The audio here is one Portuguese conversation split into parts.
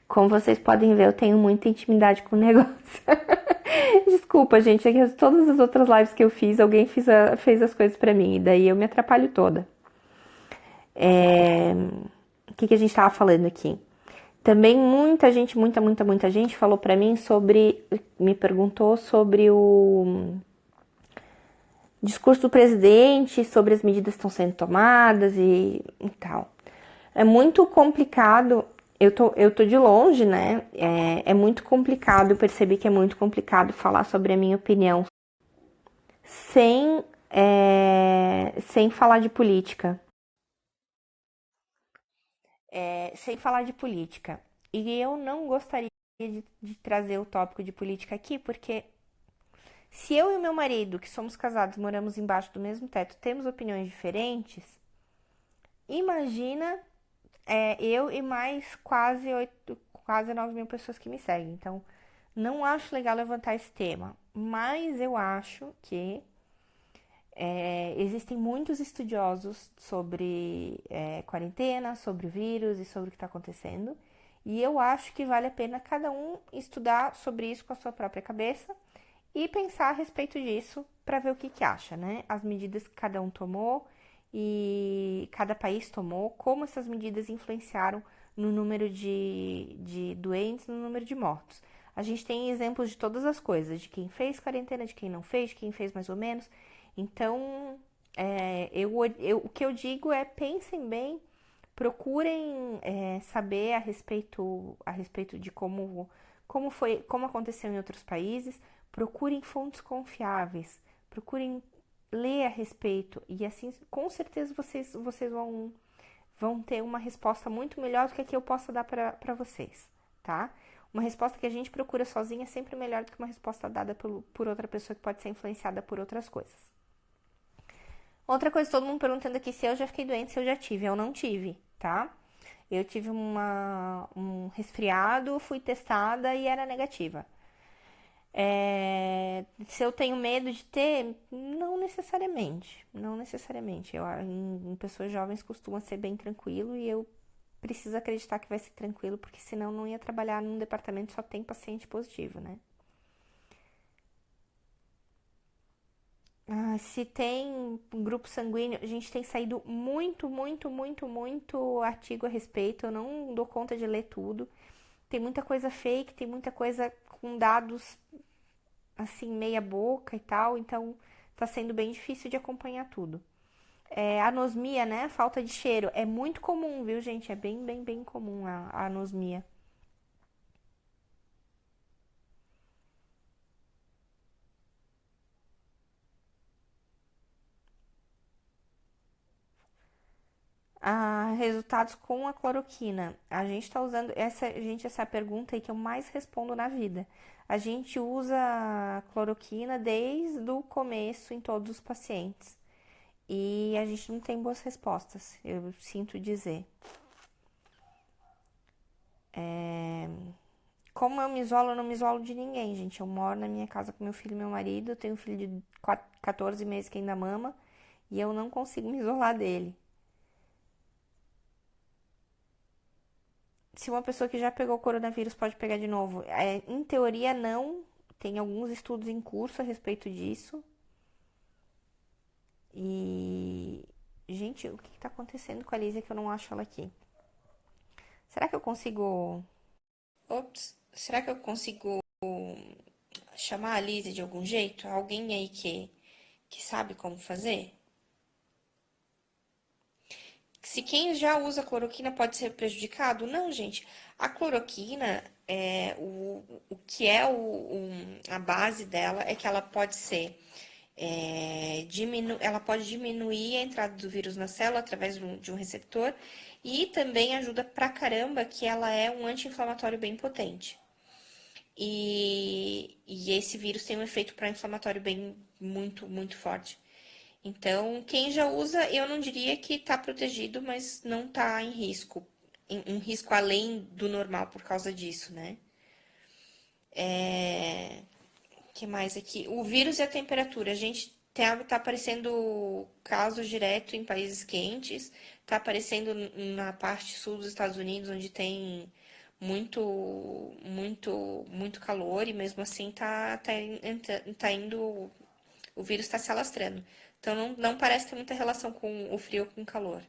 Como vocês podem ver, eu tenho muita intimidade com o negócio. Desculpa, gente, é que todas as outras lives que eu fiz, alguém fez as coisas pra mim, e daí eu me atrapalho toda. O que a gente tava falando aqui? Também muita gente, muita gente falou pra mim sobre, me perguntou sobre o discurso do presidente, sobre as medidas que estão sendo tomadas e tal. É muito complicado, eu tô de longe, né? É muito complicado, eu percebi que é muito complicado falar sobre a minha opinião sem falar de política. Sem falar de política. E eu não gostaria de trazer o tópico de política aqui, porque se eu e o meu marido, que somos casados, moramos embaixo do mesmo teto, temos opiniões diferentes, imagina eu e mais quase 9 mil pessoas que me seguem. Então, não acho legal levantar esse tema, mas eu acho que existem muitos estudiosos sobre quarentena, sobre o vírus e sobre o que está acontecendo. E eu acho que vale a pena cada um estudar sobre isso com a sua própria cabeça e pensar a respeito disso para ver o que acha, né? As medidas que cada um tomou e cada país tomou, como essas medidas influenciaram no número de doentes, no número de mortos. A gente tem exemplos de todas as coisas, de quem fez quarentena, de quem não fez, de quem fez mais ou menos. Então, o que eu digo é pensem bem, procurem saber a respeito de como aconteceu em outros países, procurem fontes confiáveis, procurem ler a respeito e assim, com certeza vocês vão ter uma resposta muito melhor do que a que eu possa dar para vocês, tá? Uma resposta que a gente procura sozinha é sempre melhor do que uma resposta dada por outra pessoa que pode ser influenciada por outras coisas. Outra coisa, todo mundo perguntando aqui se eu já fiquei doente, se eu já tive. Eu não tive, tá? Eu tive um resfriado, fui testada e era negativa. Se eu tenho medo de ter, não necessariamente. Não necessariamente. Em pessoas jovens costuma ser bem tranquilo e eu preciso acreditar que vai ser tranquilo, porque senão não ia trabalhar num departamento que só tem paciente positivo, né? Se tem grupo sanguíneo, a gente tem saído muito artigo a respeito. Eu não dou conta de ler tudo. Tem muita coisa fake, tem muita coisa com dados assim, meia boca e tal, então tá sendo bem difícil de acompanhar tudo. Anosmia, né? Falta de cheiro. É muito comum, viu, gente? É bem comum a anosmia. Resultados com a cloroquina. A gente está usando essa é a pergunta aí que eu mais respondo na vida. A gente usa a cloroquina desde o começo em todos os pacientes. E a gente não tem boas respostas, eu sinto dizer. Como eu me isolo, eu não me isolo de ninguém, gente. Eu moro na minha casa com meu filho e meu marido. Eu tenho um filho de 14 meses que ainda mama. E eu não consigo me isolar dele. Se uma pessoa que já pegou coronavírus pode pegar de novo? Em teoria, não. Tem alguns estudos em curso a respeito disso. E. Gente, o que está acontecendo com a Lísia que eu não acho ela aqui? Será que eu consigo. Ops, será que eu consigo chamar a Lísia de algum jeito? Alguém aí que sabe como fazer? Se quem já usa cloroquina pode ser prejudicado? Não, gente. A cloroquina, o que é a base dela é que ela pode ser. Ela pode diminuir a entrada do vírus na célula através de um receptor e também ajuda pra caramba que ela é um anti-inflamatório bem potente. E esse vírus tem um efeito pró-inflamatório bem muito forte. Então, quem já usa, eu não diria que está protegido, mas não está em risco. Um risco além do normal por causa disso, né? Que mais aqui? O vírus e a temperatura. A gente tá aparecendo casos direto em países quentes, tá aparecendo na parte sul dos Estados Unidos, onde tem muito, muito calor e mesmo assim tá indo, o vírus está se alastrando. Então não parece ter muita relação com o frio com o calor.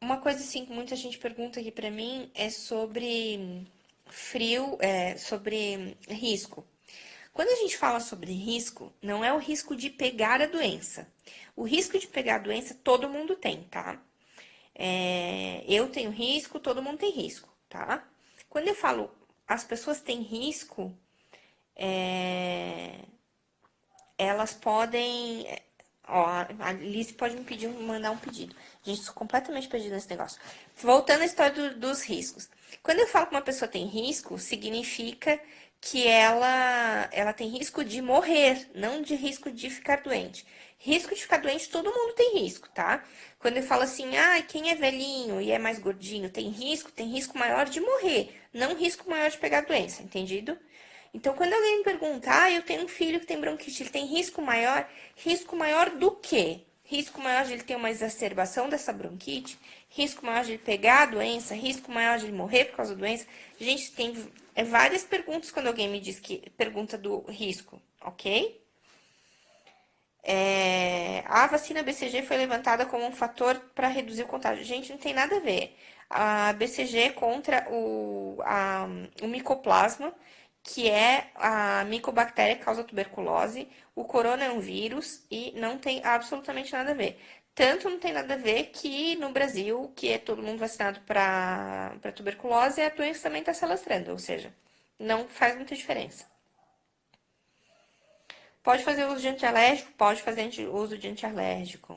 Uma coisa assim que muita gente pergunta aqui pra mim é sobre frio, sobre risco. Quando a gente fala sobre risco, não é o risco de pegar a doença. O risco de pegar a doença todo mundo tem, tá? Eu tenho risco, todo mundo tem risco, tá? Quando eu falo as pessoas têm risco, elas podem. Ó, a Alice pode mandar um pedido. Gente, sou completamente perdida nesse negócio. Voltando à história dos riscos. Quando eu falo que uma pessoa tem risco, significa que ela tem risco de morrer, não de risco de ficar doente. Risco de ficar doente, todo mundo tem risco, tá? Quando eu falo assim, quem é velhinho e é mais gordinho tem risco maior de morrer, não risco maior de pegar doença, entendido? Então, quando alguém me pergunta, eu tenho um filho que tem bronquite, ele tem risco maior do quê? Risco maior de ele ter uma exacerbação dessa bronquite? Risco maior de ele pegar a doença? Risco maior de ele morrer por causa da doença? Gente, tem várias perguntas quando alguém me diz que pergunta do risco, ok? A vacina BCG foi levantada como um fator para reduzir o contágio. Gente, não tem nada a ver. A BCG é contra o micoplasma, que é a micobactéria que causa tuberculose. O corona é um vírus e não tem absolutamente nada a ver. Tanto não tem nada a ver que no Brasil, que é todo mundo vacinado para tuberculose, a doença também está se alastrando, ou seja, não faz muita diferença. Pode fazer uso de antialérgico? Pode fazer uso de antialérgico.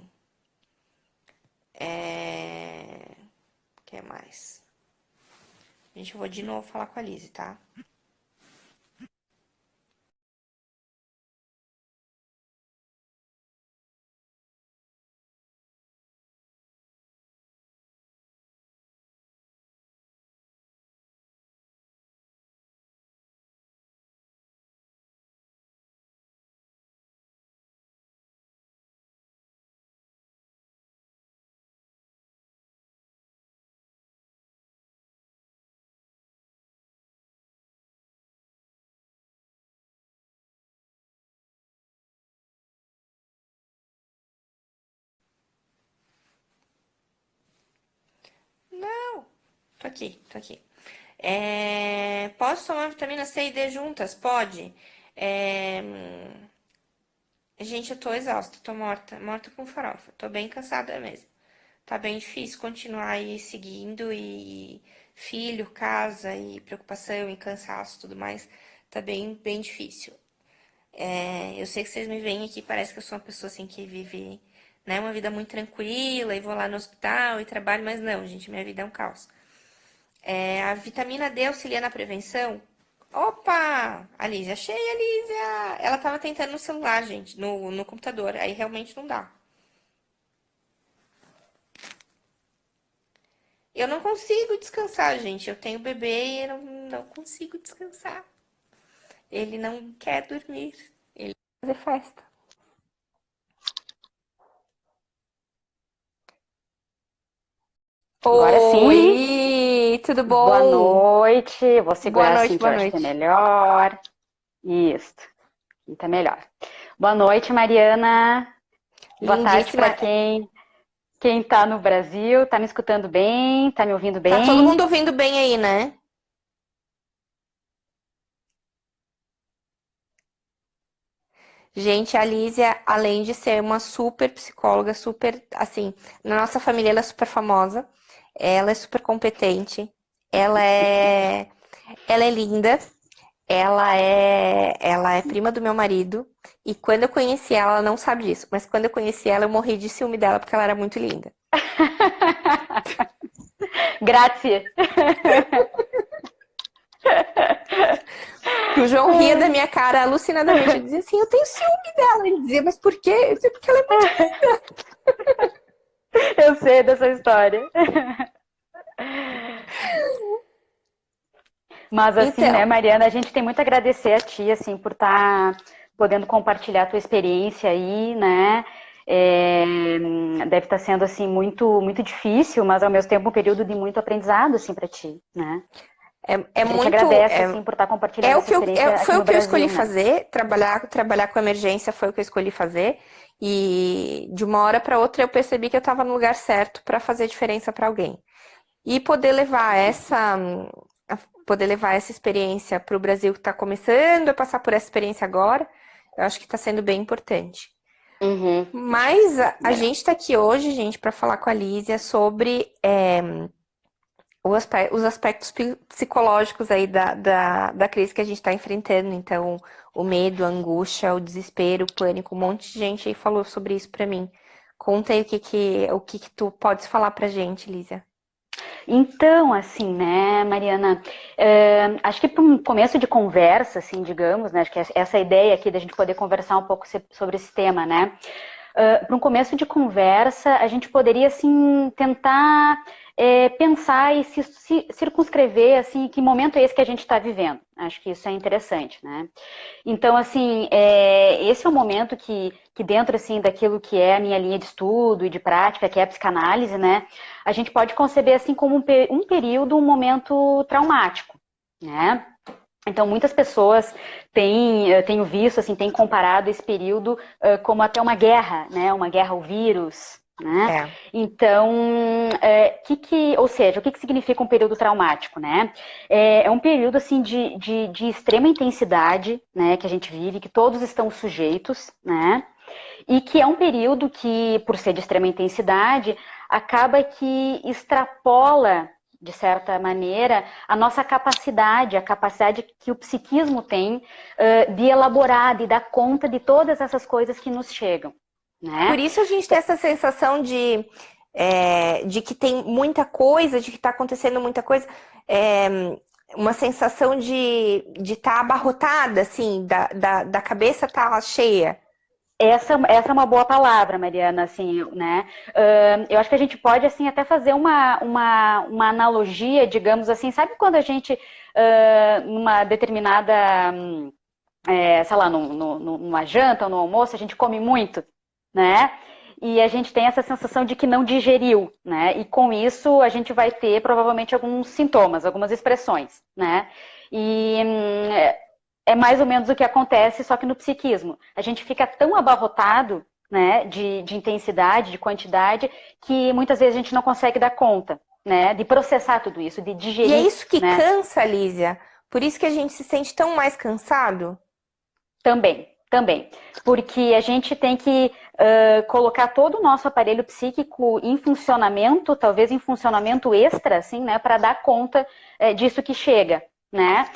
O que mais? Gente, eu vou de novo falar com a Lizzie, tá? Não, tô aqui, tô aqui. Posso tomar vitamina C e D juntas? Pode. É, Gente, eu tô exausta, tô morta, morta com farofa. Tô bem cansada mesmo. Tá bem difícil continuar aí seguindo e filho, casa e preocupação e cansaço e tudo mais. Tá bem difícil. Eu sei que vocês me veem aqui, parece que eu sou uma pessoa assim que vive, né, uma vida muito tranquila e vou lá no hospital e trabalho, mas não, gente, minha vida é um caos. A vitamina D auxilia na prevenção? Opa! Alísia, achei, Alísia! Ela tava tentando no celular, gente, no computador, aí realmente não dá. Eu não consigo descansar, gente. Eu tenho bebê e eu não consigo descansar. Ele não quer dormir. Ele quer fazer festa. Agora sim, Oi, tudo boa bom? noite. Vou Boa segurar noite, assim que boa eu acho que é noite. melhor. Isso, aqui tá melhor. Boa noite, Mariana. Boa tarde para Lindíssima. quem tá no Brasil. Tá me escutando bem? Tá me ouvindo Tá todo bem? mundo ouvindo bem aí, né? Gente, a Lísia, além de ser uma super psicóloga, super, assim, na nossa família ela é super famosa, ela é super competente, ela é, ela é linda, ela é prima do meu marido, e quando eu conheci ela, ela não sabe disso, mas quando eu conheci ela, eu morri de ciúme dela porque ela era muito linda. Grazie. Que o João ria da minha cara alucinadamente, ele dizia assim, eu tenho ciúme dela, ele dizia, mas por quê? Eu dizia, porque ela é muito... Eu sei dessa história. Mas assim, né, Então, Mariana, a gente tem muito a agradecer a ti, assim, por estar podendo compartilhar a tua experiência aí, né? Deve estar sendo, assim, muito, muito difícil, mas ao mesmo tempo um período de muito aprendizado, assim, para ti, né? É A gente muito. agradece, assim, por estar compartilhando essa experiência aqui Foi o no que eu escolhi Brasil, né? fazer, trabalhar com emergência foi o que eu escolhi fazer. E de uma hora para outra eu percebi que eu estava no lugar certo para fazer diferença para alguém. E poder levar essa experiência para o Brasil que está começando a passar por essa experiência agora, eu acho que está sendo bem importante. Uhum. Mas a Legal. gente está aqui hoje, gente, para falar com a Lísia sobre os aspectos psicológicos aí da crise que a gente está enfrentando. Então, o medo, a angústia, o desespero, o pânico, um monte de gente aí falou sobre isso para mim. Conta aí o que tu podes falar pra gente, Lísia. Então, assim, né, Mariana, acho que para um começo de conversa, assim, digamos, né, acho que essa ideia aqui da gente poder conversar um pouco sobre esse tema, né, para um começo de conversa, a gente poderia, assim, tentar pensar e se circunscrever, assim, que momento é esse que a gente está vivendo. Acho que isso é interessante, né? Então, assim, esse é um momento que dentro, assim, daquilo que é a minha linha de estudo e de prática, que é a psicanálise, né, a gente pode conceber, assim, como um período, um momento traumático, né? Então, muitas pessoas tenho visto, assim, têm comparado esse período como até uma guerra, né? Uma guerra ao vírus, né? É. Então, ou seja, o que significa um período traumático, né? É um período, assim, de extrema intensidade, né? Que a gente vive, que todos estão sujeitos, né? E que é um período que, por ser de extrema intensidade, acaba que extrapola, de certa maneira, a nossa capacidade, a capacidade que o psiquismo tem de elaborar, de dar conta de todas essas coisas que nos chegam, Por né? isso a gente tem essa sensação de que tem muita coisa, de que está acontecendo muita coisa. É, uma sensação de estar abarrotada, assim, da cabeça tá cheia. Essa é uma boa palavra, Mariana, assim, né? Eu acho que a gente pode, assim, até fazer uma analogia, digamos assim, sabe quando a gente, numa determinada, sei lá, numa janta ou no almoço, a gente come muito, né? E a gente tem essa sensação de que não digeriu, né? E com isso a gente vai ter provavelmente alguns sintomas, algumas expressões, né? E é mais ou menos o que acontece, só que no psiquismo. A gente fica tão abarrotado, né, de intensidade, de quantidade, que muitas vezes a gente não consegue dar conta, né, de processar tudo isso, de E é digerir, isso que né? cansa, Lísia. Por isso que a gente se sente tão mais cansado. Também. Porque a gente tem que colocar todo o nosso aparelho psíquico em funcionamento, talvez em funcionamento extra, assim, né, para dar conta disso que chega, né?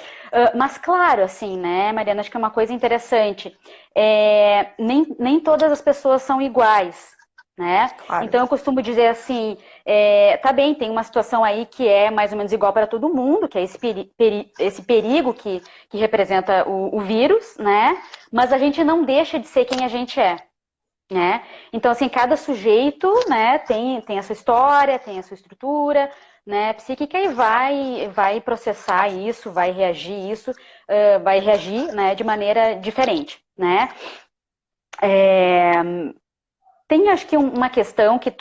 Mas claro, assim, né, Mariana, acho que é uma coisa interessante. Nem todas as pessoas são iguais, né? Claro. Então eu costumo dizer assim, tá bem, tem uma situação aí que é mais ou menos igual para todo mundo, que é esse perigo que representa o vírus, né? Mas a gente não deixa de ser quem a gente é, né? Então, assim, cada sujeito, né, tem a sua história, tem a sua estrutura, né, psíquica e vai processar isso, vai reagir, né, de maneira diferente, né? Tem, acho que uma questão que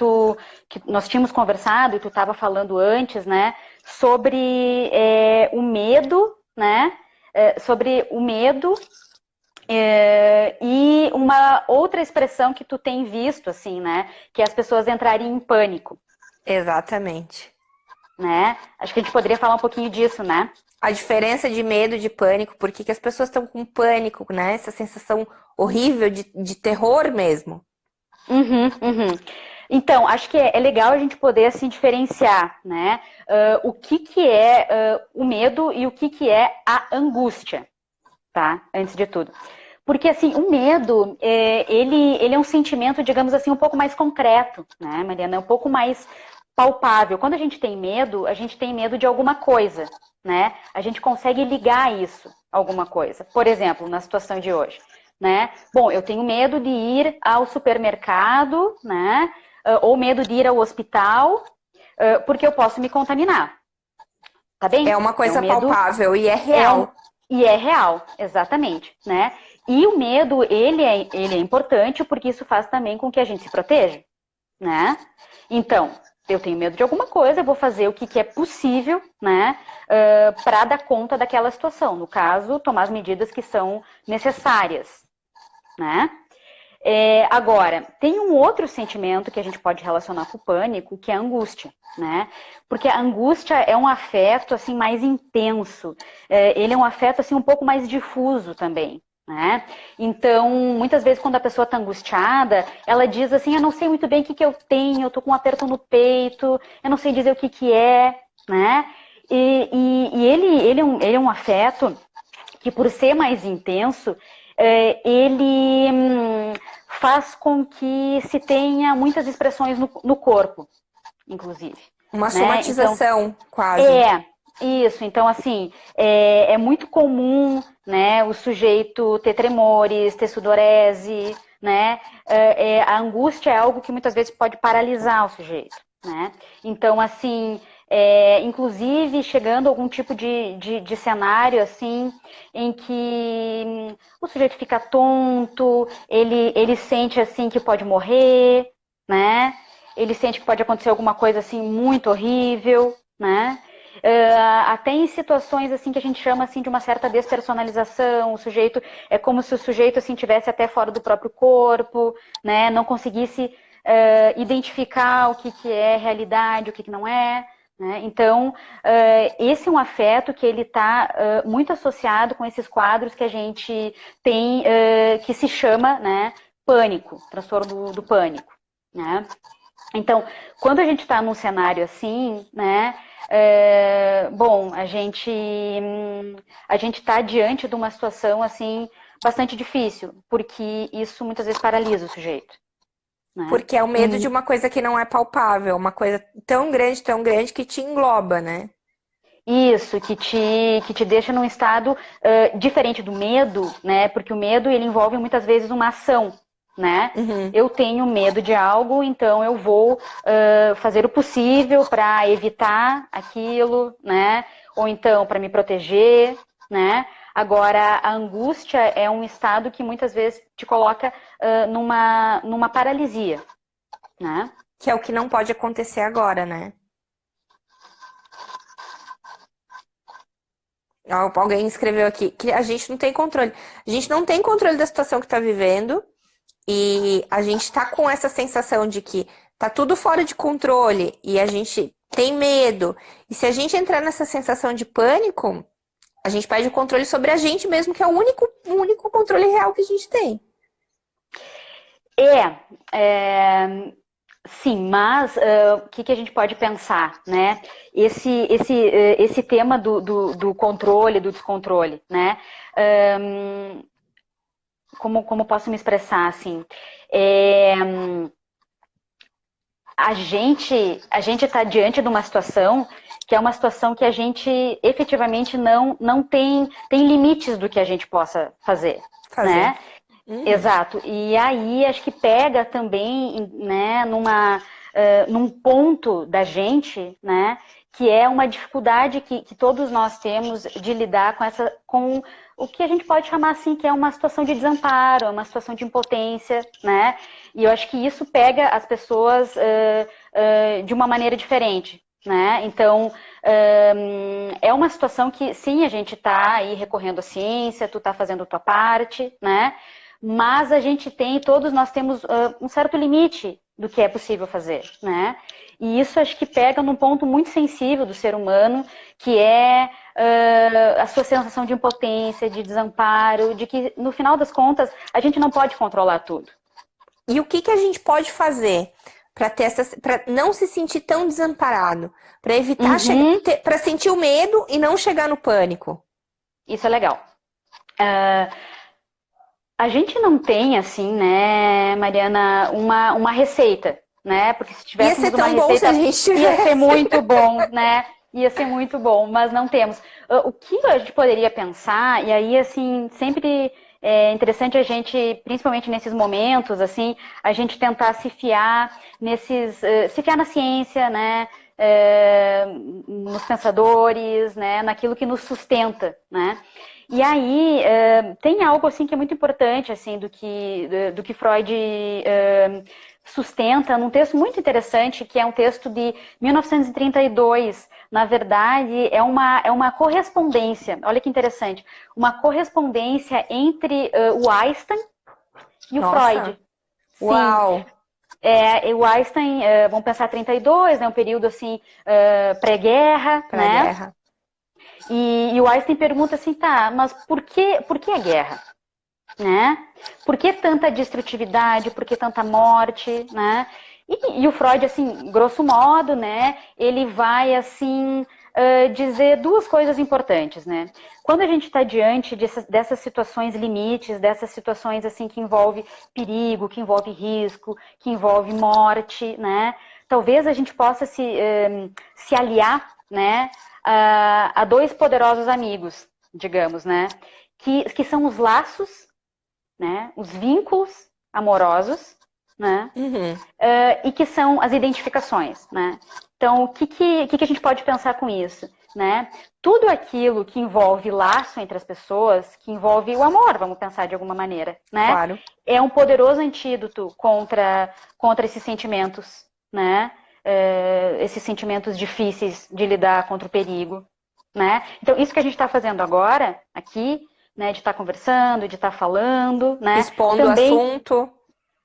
nós tínhamos conversado e tu estava falando antes, né, sobre o medo, né, sobre o medo e uma outra expressão que tu tem visto, assim, né? Que é as pessoas entrarem em pânico, Exatamente. né? Acho que a gente poderia falar um pouquinho disso, né? A diferença de medo, de pânico, por que que as pessoas estão com pânico, né? Essa sensação horrível de terror mesmo. Uhum. Então, acho que é legal a gente poder, assim, diferenciar, né? O que é o medo e o que é a angústia, tá? Antes de tudo. Porque, assim, o medo, ele é um sentimento, digamos assim, um pouco mais concreto, né, Mariana? É um pouco mais palpável. Quando a gente tem medo de alguma coisa, né? A gente consegue ligar isso a alguma coisa. Por exemplo, na situação de hoje, né? Bom, eu tenho medo de ir ao supermercado, né? Ou medo de ir ao hospital, porque eu posso me contaminar. Tá É bem? uma É um coisa medo palpável e é é um, real. e é real, exatamente, né? E o medo, ele é importante porque isso faz também com que a gente se proteja, né? Então, eu tenho medo de alguma coisa, eu vou fazer o que é possível, né, para dar conta daquela situação. No caso, tomar as medidas que são necessárias, né? Agora, tem um outro sentimento que a gente pode relacionar com o pânico, que é a angústia, né? Porque a angústia é um afeto, assim, mais intenso. Ele é um afeto, assim, um pouco mais difuso também, né? Então, muitas vezes, quando a pessoa está angustiada, ela diz assim, eu não sei muito bem o que eu tenho, eu tô com um aperto no peito, eu não sei dizer o que é, né? E ele é um afeto que, por ser mais intenso, ele faz com que se tenha muitas expressões no corpo, inclusive. Uma Né? somatização, Então, quase. isso. Então, assim, é muito comum, né, o sujeito ter tremores, ter sudorese, né? A angústia é algo que muitas vezes pode paralisar o sujeito, né? Então, assim, inclusive chegando a algum tipo de cenário, assim, em que o sujeito fica tonto, ele sente, assim, que pode morrer, né? Ele sente que pode acontecer alguma coisa, assim, muito horrível, né? Até em situações assim que a gente chama assim de uma certa despersonalização, o sujeito é como se o sujeito assim tivesse até fora do próprio corpo, né? Não conseguisse identificar o que é realidade, o que não é. Né? Então, esse é um afeto que ele está muito associado com esses quadros que a gente tem, que se chama, né, pânico, transtorno do pânico. Né? Então, quando a gente está num cenário assim, né, bom, a gente está diante de uma situação assim bastante difícil, porque isso muitas vezes paralisa o sujeito. Né? Porque é o medo de uma coisa que não é palpável, uma coisa tão grande que te engloba, né? Isso, que te deixa num estado diferente do medo, né? Porque o medo ele envolve muitas vezes uma ação, né? Uhum. Eu tenho medo de algo, então eu vou fazer o possível para evitar aquilo, né? Ou então para me proteger, né? Agora, a angústia é um estado que muitas vezes te coloca numa paralisia, né? Que é o que não pode acontecer agora, né? Alguém escreveu aqui que a gente não tem controle. A gente não tem controle da situação que tá vivendo e a gente tá com essa sensação de que tá tudo fora de controle e a gente tem medo. E se a gente entrar nessa sensação de pânico, a gente perde o controle sobre a gente mesmo, que é o único controle real que a gente tem. Sim, mas o que a gente pode pensar, né? Esse tema do controle, do descontrole, né? Como posso me expressar assim? A gente está diante de uma situação que é uma situação que a gente efetivamente não tem limites do que a gente possa fazer, né? Exato. E aí acho que pega também, né, num ponto da gente, né, que é uma dificuldade que todos nós temos de lidar com o que a gente pode chamar assim, que é uma situação de desamparo, uma situação de impotência, né? E eu acho que isso pega as pessoas de uma maneira diferente, né? Então, é uma situação que, sim, a gente está aí recorrendo à ciência, tu está fazendo a tua parte, né? Mas a gente todos nós temos um certo limite do que é possível fazer, né? E isso acho que pega num ponto muito sensível do ser humano, que é a sua sensação de impotência, de desamparo, de que, no final das contas, a gente não pode controlar tudo. E o que a gente pode fazer para não se sentir tão desamparado, para evitar para sentir o medo e não chegar no pânico? Isso é legal. A gente não tem, assim, né, Mariana, uma receita, né? Porque se tivéssemos uma receita, ia ser muito bom, né? Ia ser muito bom, mas não temos. O que a gente poderia pensar, e aí, assim, sempre é interessante a gente, principalmente nesses momentos, assim, a gente tentar se fiar se fiar na ciência, né? Nos pensadores, né? Naquilo que nos sustenta, né? E aí tem algo assim que é muito importante assim do que Freud sustenta num texto muito interessante, que é um texto de 1932. Na verdade, é uma correspondência, olha que interessante, uma correspondência entre o Einstein e o Nossa, Freud. Sim, uau, o Einstein, vamos pensar 32, né, um período assim, pré-guerra, né? pré-guerra. E o Einstein pergunta assim, tá, mas por que a guerra? Né? Por que tanta destrutividade? Por que tanta morte? Né? E o Freud, assim, grosso modo, né, ele vai, assim, dizer duas coisas importantes, né? Quando a gente está diante dessas situações limites, dessas situações, assim, que envolve perigo, que envolve risco, que envolve morte, né? Talvez a gente possa se aliar, né, a dois poderosos amigos, digamos, né? Que são os laços, né? Os vínculos amorosos, né? Uhum. E que são as identificações, né? Então, o que a gente pode pensar com isso, né? Tudo aquilo que envolve laço entre as pessoas, que envolve o amor, vamos pensar de alguma maneira, né? Claro. É um poderoso antídoto contra esses sentimentos, né? Esses sentimentos difíceis de lidar contra o perigo, né? Então, isso que a gente está fazendo agora, aqui, né, de estar conversando, de estar falando, né? Expondo o Também, assunto.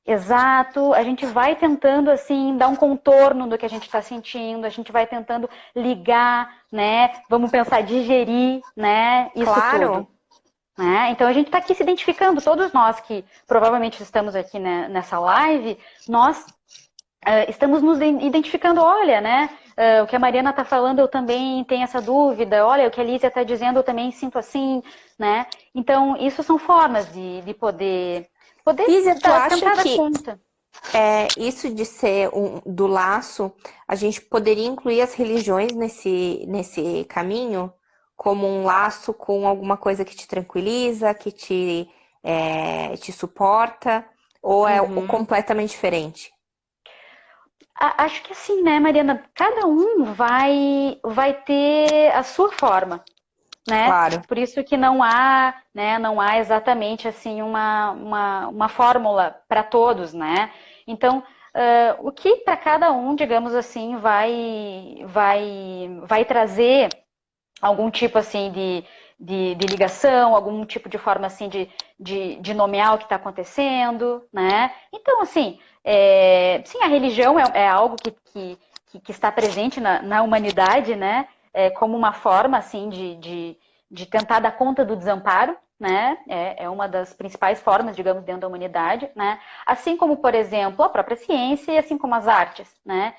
exato, a gente vai tentando assim dar um contorno do que a gente está sentindo, a gente vai tentando ligar, né? Vamos pensar, digerir, né? Isso tudo. Claro. Né? Então a gente está aqui se identificando, todos nós que provavelmente estamos aqui, né, nessa live, nós estamos nos identificando, olha, né? O que a Mariana está falando, eu também tenho essa dúvida. Olha, o que a Lízia está dizendo, eu também sinto assim, né? Então, isso são formas de poder Lízia, tu acha tentar dar que conta. isso de ser do laço, a gente poderia incluir as religiões nesse caminho? Como um laço com alguma coisa que te tranquiliza, que te suporta? Ou é Uhum. completamente diferente? Acho que assim, né, Mariana? Cada um vai ter a sua forma, né? Claro. Por isso que não há, né, não há exatamente assim uma fórmula para todos, né? Então, o que para cada um, digamos assim, vai trazer algum tipo assim de ligação, algum tipo de forma assim de nomear o que está acontecendo, né? Então, assim, sim, a religião é algo que está presente na humanidade, né? Como uma forma assim de tentar dar conta do desamparo, né? É uma das principais formas, digamos, dentro da humanidade, né? Assim como, por exemplo, a própria ciência e assim como as artes, né?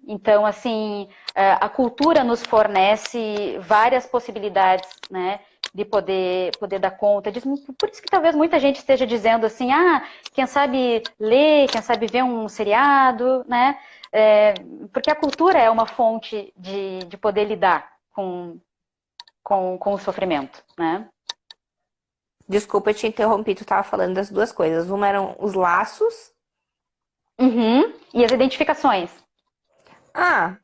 Então, assim, a cultura nos fornece várias possibilidades, né, de poder dar conta disso. Por isso que talvez muita gente esteja dizendo assim, quem sabe ler, quem sabe ver um seriado, né? Porque a cultura é uma fonte de poder lidar com o sofrimento, né? Desculpa, eu te interrompi, tu estava falando das duas coisas. Uma eram os laços. Uhum. E as identificações. Ah,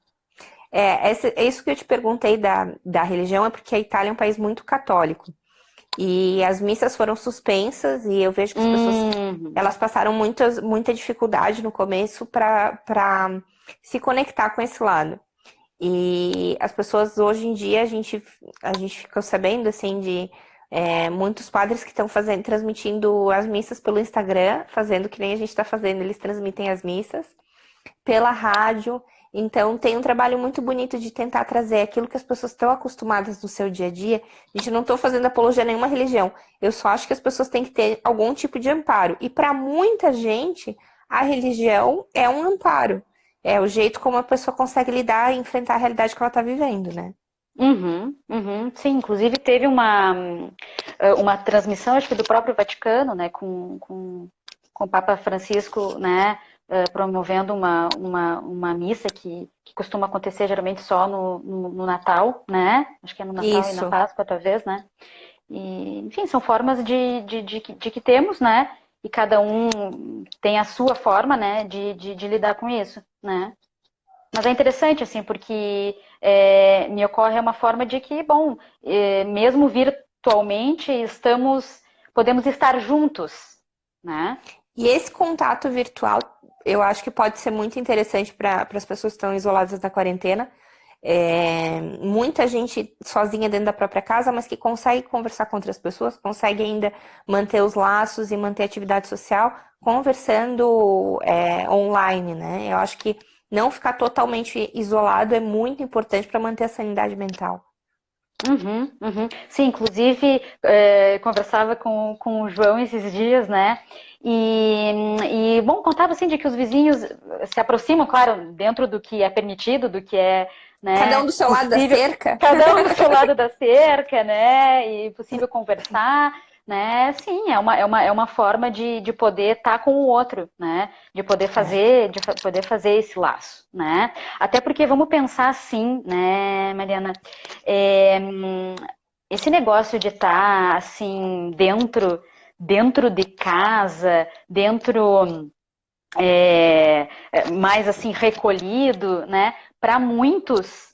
é isso que eu te perguntei da religião, é porque a Itália é um país muito católico. E as missas foram suspensas e eu vejo que as pessoas Uhum. elas passaram muita dificuldade no começo para se conectar com esse lado. E as pessoas hoje em dia a gente ficou sabendo assim de muitos padres que estão transmitindo as missas pelo Instagram, fazendo que nem a gente está fazendo, eles transmitem as missas pela rádio. Então, tem um trabalho muito bonito de tentar trazer aquilo que as pessoas estão acostumadas no seu dia a dia. A gente não estou fazendo apologia a nenhuma religião. Eu só acho que as pessoas têm que ter algum tipo de amparo. E para muita gente, a religião é um amparo. É o jeito como a pessoa consegue lidar e enfrentar a realidade que ela está vivendo, né? Uhum, uhum. Sim, inclusive teve uma transmissão, acho que do próprio Vaticano, né, com o Papa Francisco, né, promovendo uma missa que costuma acontecer geralmente só no Natal, né, acho que é no Natal e na Isso. Páscoa, talvez, né, e, enfim, são formas de que temos, né, e cada um tem a sua forma, né, de lidar com isso, né. Mas é interessante, assim, porque me ocorre uma forma de que, bom, mesmo virtualmente, podemos estar juntos, né? E esse contato virtual, eu acho que pode ser muito interessante para as pessoas que estão isoladas da quarentena. Muita gente sozinha dentro da própria casa, mas que consegue conversar com outras pessoas, consegue ainda manter os laços e manter a atividade social conversando online, né? Eu acho que não ficar totalmente isolado é muito importante para manter a sanidade mental. Uhum, uhum. Sim, inclusive, conversava com o João esses dias, né? Bom, contava assim de que os vizinhos se aproximam, claro, dentro do que é permitido, do que é, Cada um né, do seu lado da possível, cerca. cada um do seu lado da cerca, né? E possível conversar, né? Sim, é uma forma de poder estar com o outro, né? De poder fazer esse laço, né? Até porque vamos pensar assim, né, Mariana? É, esse negócio de estar assim dentro de casa, dentro mais assim recolhido, né? Para muitos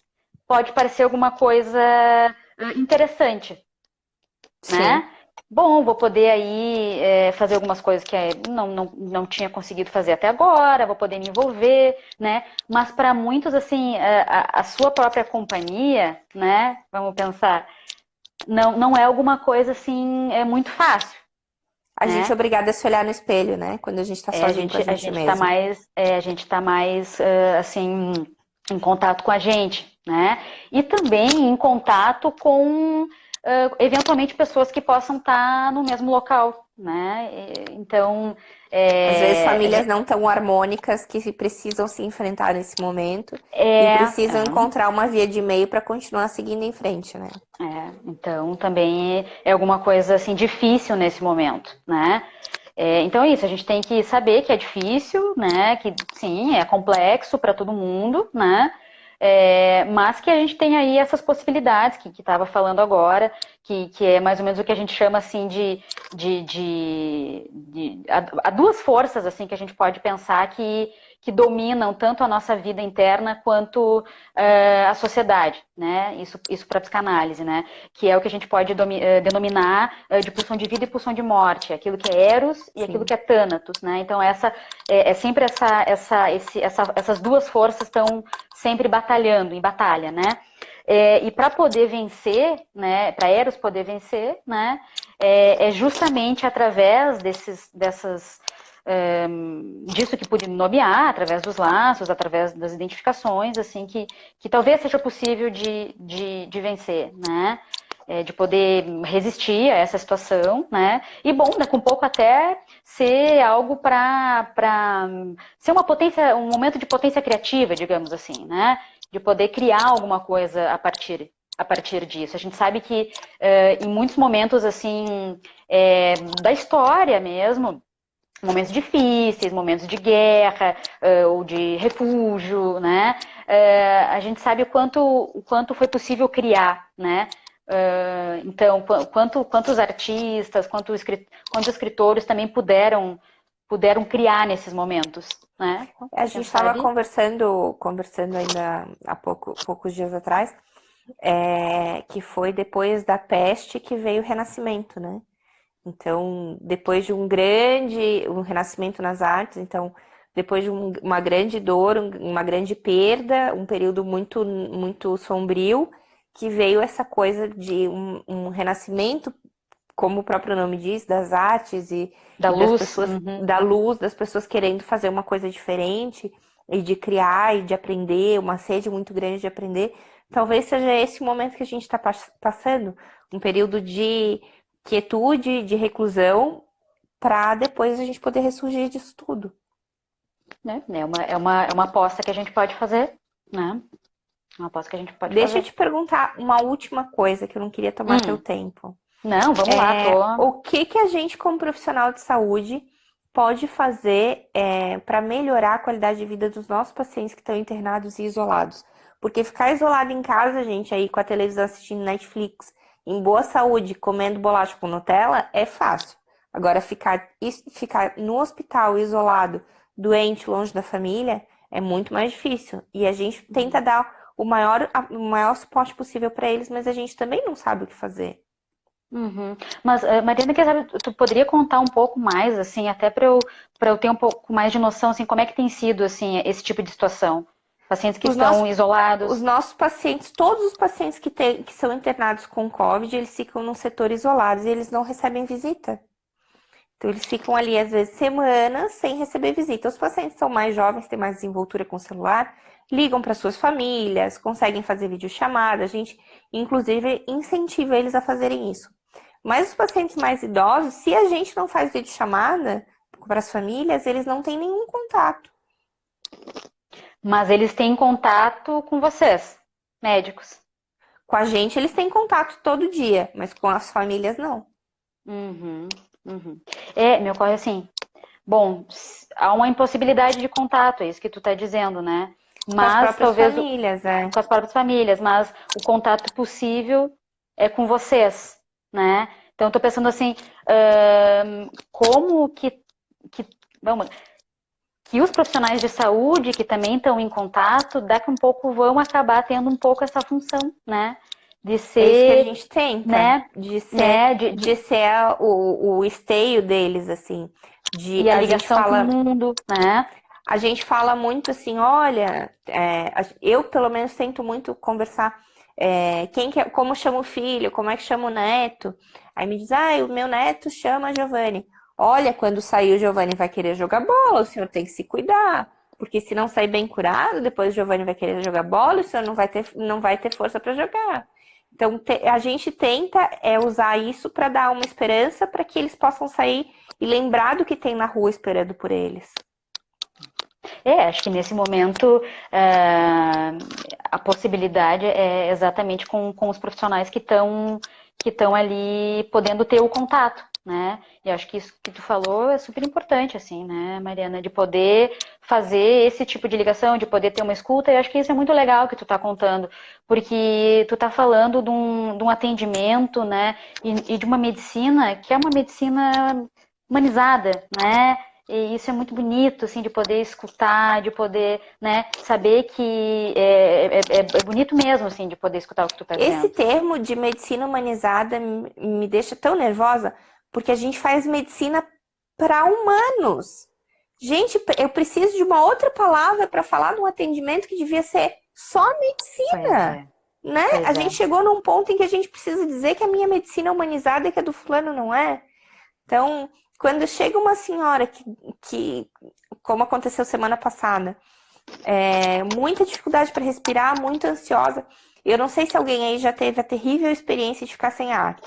pode parecer alguma coisa interessante, Sim. né? Bom, vou poder aí fazer algumas coisas que não tinha conseguido fazer até agora, vou poder me envolver, né? Mas para muitos, assim, a sua própria companhia, né? Vamos pensar, não é alguma coisa assim, muito fácil, A gente é né? obrigada a se olhar no espelho, né? Quando a gente tá A sozinho com a gente, a gente gente tá mesmo. mais, a gente tá mais assim, em contato com a gente, né? E também em contato com eventualmente pessoas que possam estar no mesmo local, né? Então, Às vezes é, famílias não tão harmônicas que precisam se enfrentar nesse momento e é, precisam encontrar uma via de meio para continuar seguindo em frente, né? então também é alguma coisa assim difícil nesse momento, né? Então é isso, a gente tem que saber que é difícil, né? Que sim, é complexo para todo mundo, né? Mas que a gente tem aí essas possibilidades que estava falando agora, que é mais ou menos o que a gente chama assim há duas forças assim que a gente pode pensar que dominam tanto a nossa vida interna quanto a sociedade, né? Isso para psicanálise, né? Que é o que a gente pode denominar de pulsão de vida e pulsão de morte, aquilo que é Eros e aquilo Sim. que é Thanatos, né? Então sempre essas duas forças estão sempre batalhando, em batalha, né? E para poder vencer, né? Para Eros poder vencer, né? Justamente através disso que pude nomear, através dos laços, através das identificações, assim, que talvez seja possível de vencer, né? De poder resistir a essa situação, né? E bom, daqui um pouco até ser algo para ser uma potência, um momento de potência criativa, digamos assim, né? De poder criar alguma coisa a partir disso. A gente sabe que em muitos momentos assim da história mesmo, momentos difíceis, momentos de guerra ou de refúgio, né? A gente sabe o quanto foi possível criar, né? Então, quantos artistas, quantos escritores também puderam criar nesses momentos, né? A Quem gente estava sabe? conversando ainda há poucos dias atrás, que foi depois da peste que veio o Renascimento, né? Então, depois de um renascimento nas artes, então, depois de uma grande dor, uma grande perda, um período muito, muito sombrio, que veio essa coisa de um renascimento, como o próprio nome diz, das artes Da e das luz. pessoas, Uhum. da luz, das pessoas querendo fazer uma coisa diferente e de criar e de aprender, uma sede muito grande de aprender. Talvez seja esse o momento que a gente está passando, um período de quietude, de reclusão, para depois a gente poder ressurgir disso tudo. Né? É uma aposta que a gente pode fazer, né? Uma aposta que a gente pode Deixa eu fazer. te perguntar uma última coisa que eu não queria tomar teu Hum. tempo. Não, vamos lá, tô. O que que a gente, como profissional de saúde, pode fazer para melhorar a qualidade de vida dos nossos pacientes que estão internados e isolados? Porque ficar isolado em casa, gente, aí com a televisão assistindo Netflix, em boa saúde, comendo bolacha com Nutella, é fácil. Agora, ficar no hospital isolado, doente, longe da família, é muito mais difícil. E a gente tenta dar o maior suporte possível para eles, mas a gente também não sabe o que fazer. Uhum. Mas, Mariana, quer saber, tu poderia contar um pouco mais, assim, até para eu ter um pouco mais de noção, assim, como é que tem sido, assim, esse tipo de situação? Pacientes que Os estão nossos, os isolados. nossos pacientes, todos os pacientes que são internados com Covid, eles ficam num setor isolados e eles não recebem visita. Então, eles ficam ali, às vezes, semanas sem receber visita. Os pacientes são mais jovens, têm mais desenvoltura com o celular, ligam para suas famílias, conseguem fazer videochamada. A gente, inclusive, incentiva eles a fazerem isso. Mas os pacientes mais idosos, se a gente não faz videochamada para as famílias, eles não têm nenhum contato. Mas eles têm contato com vocês, médicos. Com a gente, eles têm contato todo dia, mas com as famílias, não. Uhum, uhum. Me ocorre assim, bom, há uma impossibilidade de contato, é isso que tu tá dizendo, né? Com as Mas próprias talvez famílias, é. com as próprias famílias, mas o contato possível é com vocês, né? Então, eu tô pensando assim, como que, vamos, que os profissionais de saúde que também estão em contato, daqui a um pouco vão acabar tendo um pouco essa função, né? De É isso que a ser, gente tenta, né? Né? de ser o esteio deles, assim. E a A gente ligação com o fala, mundo, né? a gente fala muito assim, olha, eu pelo menos tento muito conversar, como chama o filho, como é que chama o neto. Aí me diz, o meu neto chama Giovanni. Olha, quando sair o Giovanni vai querer jogar bola, o senhor tem que se cuidar. Porque se não sair bem curado, depois o Giovanni vai querer jogar bola, o senhor não vai ter força para jogar. Então, a gente tenta usar isso para dar uma esperança para que eles possam sair e lembrar do que tem na rua esperando por eles. Acho que nesse momento a possibilidade é exatamente com os profissionais que estão ali podendo ter o contato, né? E acho que isso que tu falou é super importante, assim, né, Mariana, de poder fazer esse tipo de ligação, de poder ter uma escuta, e acho que isso é muito legal que tu tá contando, porque tu tá falando de um atendimento, né, e de uma medicina que é uma medicina humanizada, né? E isso é muito bonito, assim, de poder escutar, de poder, né, saber que é bonito mesmo, assim, de poder escutar o que tu tá Esse dizendo. termo de medicina humanizada me deixa tão nervosa, porque a gente faz medicina para humanos. Gente, eu preciso de uma outra palavra para falar de um atendimento que devia ser só Pois medicina, é, né? A pois gente é. chegou num ponto em que a gente precisa dizer que a minha medicina é humanizada e que a do fulano não é. Então, quando chega uma senhora que como aconteceu semana passada, muita dificuldade para respirar, muito ansiosa. Eu não sei se alguém aí já teve a terrível experiência de ficar sem ar.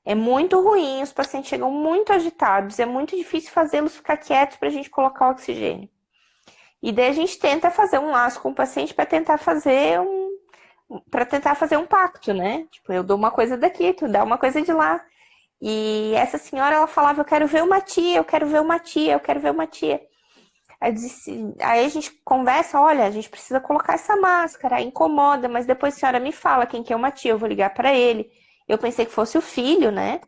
É muito ruim, os pacientes chegam muito agitados, é muito difícil fazê-los ficar quietos para a gente colocar o oxigênio. E daí a gente tenta fazer um laço com o paciente para tentar fazer um pacto, né? Tipo, eu dou uma coisa daqui, tu dá uma coisa de lá. E essa senhora, ela falava, eu quero ver uma tia, eu quero ver uma tia, eu quero ver uma tia. Aí a gente conversa, olha, a gente precisa colocar essa máscara, incomoda, mas depois a senhora me fala quem que é uma tia, eu vou ligar para ele. Eu pensei que fosse o filho, né?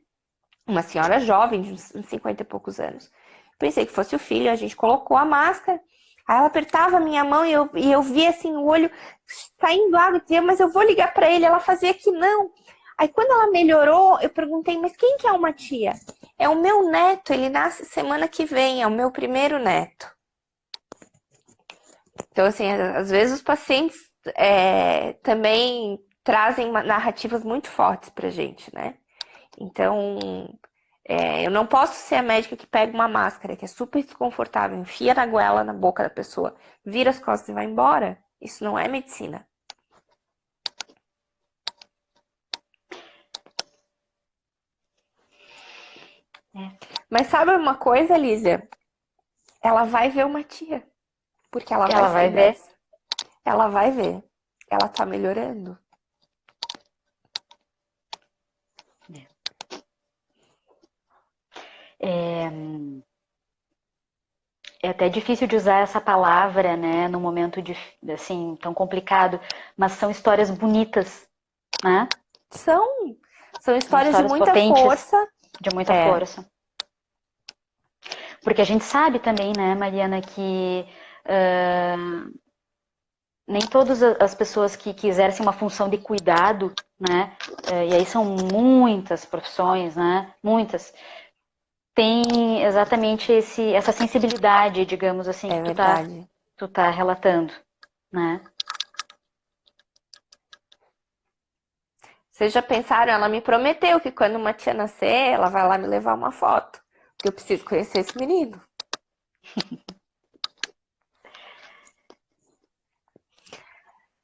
Uma senhora jovem, de uns 50 e poucos anos. Pensei que fosse o filho, a gente colocou a máscara. Aí ela apertava a minha mão e eu via assim o olho saindo água, dizia, mas eu vou ligar para ele. Ela fazia que não. Aí quando ela melhorou, eu perguntei, mas quem que é uma tia? É o meu neto, ele nasce semana que vem, é o meu primeiro neto. Então, assim, às vezes os pacientes também trazem narrativas muito fortes pra gente, né? Então, eu não posso ser a médica que pega uma máscara que é super desconfortável, enfia na goela, na boca da pessoa, vira as costas e vai embora. Isso não é medicina. Mas sabe uma coisa, Lízia? Ela vai ver uma tia, porque ela vai Ela vai sair ver. dessa. Ela vai ver. Ela tá melhorando. É, é até difícil de usar essa palavra, né, num momento assim, tão complicado, mas são histórias bonitas, né? São São histórias de histórias muita potentes, força. de muita É, força. Porque a gente sabe também, né, Mariana, que nem todas as pessoas que exercem uma função de cuidado, né? E aí são muitas profissões, né? Muitas. Tem exatamente essa sensibilidade, digamos assim, É que verdade. tu tá relatando, né? Vocês já pensaram? Ela me prometeu que quando uma tia nascer, ela vai lá me levar uma foto. Porque eu preciso conhecer esse menino.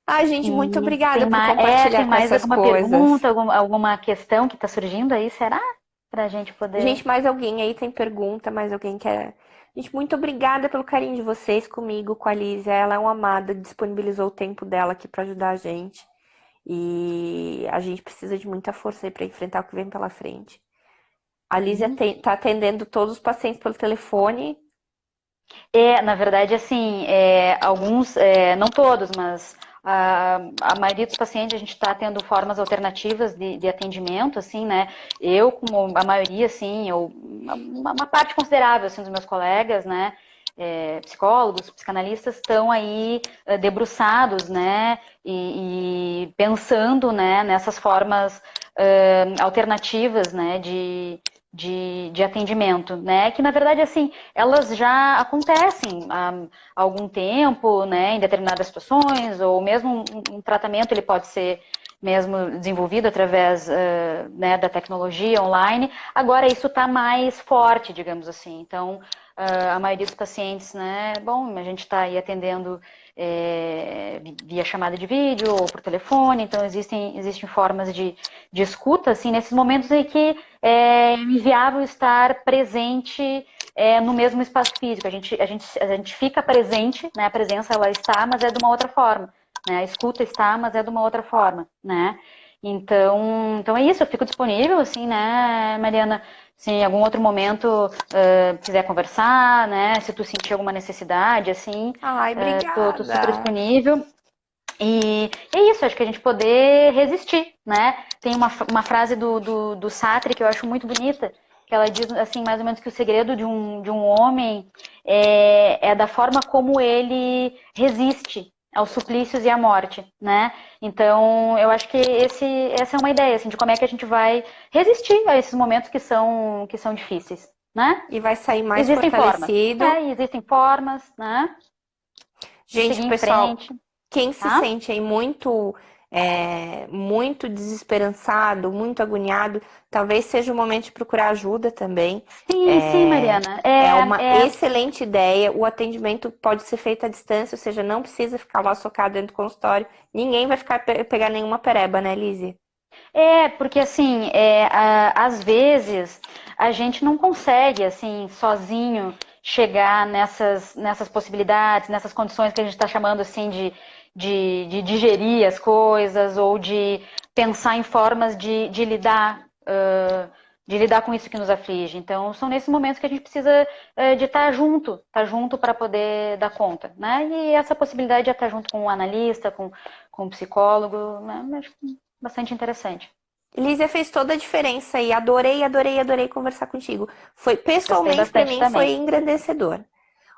Ai, gente, muito E obrigada por compartilhar tem com mais essas alguma coisas. pergunta, alguma questão que está surgindo aí, será? Para a gente poder. Gente, mais alguém aí tem pergunta? Mais alguém quer? Gente, muito obrigada pelo carinho de vocês comigo, com a Lízia. Ela é uma amada, disponibilizou o tempo dela aqui para ajudar a gente. E a gente precisa de muita força aí para enfrentar o que vem pela frente. A Lízia tá atendendo todos os pacientes pelo telefone. Na verdade, assim, alguns, não todos, mas a maioria dos pacientes a gente está tendo formas alternativas de atendimento, assim, né? Eu, como a maioria, assim, uma parte considerável, assim, dos meus colegas, né? Psicólogos, psicanalistas estão aí debruçados, né? E pensando, né? Nessas formas alternativas, né? De atendimento, né? Que na verdade assim elas já acontecem há algum tempo, né? Em determinadas situações, ou mesmo um tratamento ele pode ser mesmo desenvolvido através né, da tecnologia online. Agora isso está mais forte, digamos assim. Então a maioria dos pacientes, né? Bom, a gente está aí atendendo via chamada de vídeo ou por telefone, então existem formas de escuta, assim, nesses momentos em que é inviável estar presente no mesmo espaço físico. A gente fica presente, né? A presença ela está, mas é de uma outra forma. Né? A escuta está, mas é de uma outra forma, né? Então é isso, eu fico disponível, assim, né, Mariana? Se em algum outro momento quiser conversar, né? Se tu sentir alguma necessidade, assim, Ai, tô super obrigada. disponível. E é isso, acho que a gente poder resistir, né? Tem uma frase do Sartre que eu acho muito bonita, que ela diz, assim, mais ou menos que o segredo de um homem é da forma como ele resiste aos suplícios e à morte, né? Então, eu acho que essa é uma ideia, assim, de como é que a gente vai resistir a esses momentos que são difíceis, né? E vai sair mais Existem formas. fortalecido. Existem formas, né? De Gente, seguir em pessoal, frente, quem se tá? sente aí muito desesperançado, muito agoniado, talvez seja o momento de procurar ajuda também. Sim, Mariana. É uma excelente ideia. O atendimento pode ser feito à distância, ou seja, não precisa ficar lá socado dentro do consultório. Ninguém vai ficar pegar nenhuma pereba, né, Lizzie? Porque assim, às vezes a gente não consegue, assim, sozinho chegar nessas possibilidades, nessas condições que a gente está chamando, assim, de digerir as coisas ou de pensar em formas de lidar com isso que nos aflige. Então, são nesses momentos que a gente precisa de estar junto para poder dar conta, né? E essa possibilidade de estar junto com um analista, com um psicólogo, né? Acho bastante interessante. Lízia fez toda a diferença e adorei, adorei, adorei conversar contigo. Foi Gostei pessoalmente para bastante mim foi também. engrandecedor.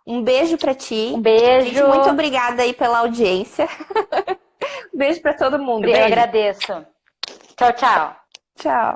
Um beijo para Um ti. Gente, beijo. muito obrigada aí pela audiência. Beijo para todo mundo. Eu Beijo. agradeço. Tchau, tchau. Tchau.